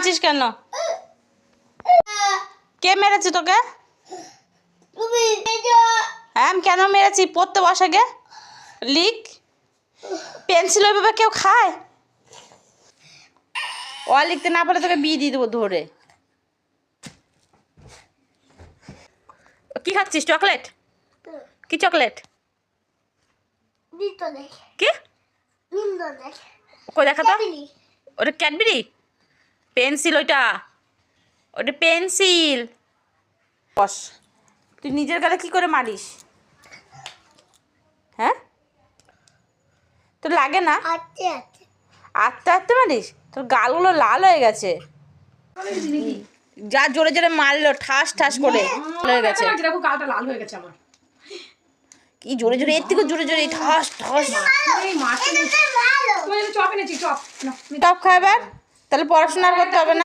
কাঁদছিস কেন? কে মেরেছে তোকে? হ্যাঁ আমি কেন মেরেছি? পড়তে বসে গে লিখ। পেন্সিল ওইভাবে কেউ খায়? ও লিখতে না পারলে তোকে বিয়ে দিয়ে দেবো ধরে। কি খাচ্ছিস? চকলেট? কি চকলেট? কি কই দেখা তো? ওটা ক্যাডবেরি? পেন্সিল ওইটা, ওটা পেন্সিল। বস, তুই নিজের গালে কি করে মারিস? হ্যাঁ তোর লাগে না? আস্তে আস্তে মারিস, তোর গালগুলো লাল হয়ে গেছে। যা জোরে জোরে মারলো ঠাস ঠাস করে হয়ে গেছে। গালটা লাল হয়ে গেছে আমার। কি জোরে জোরে, এর থেকে জোরে জোরে ঠাস ঠাস। চপ এনেছি, চপ টপ খাইবার তাহলে পড়াশোনা করতে হবে না।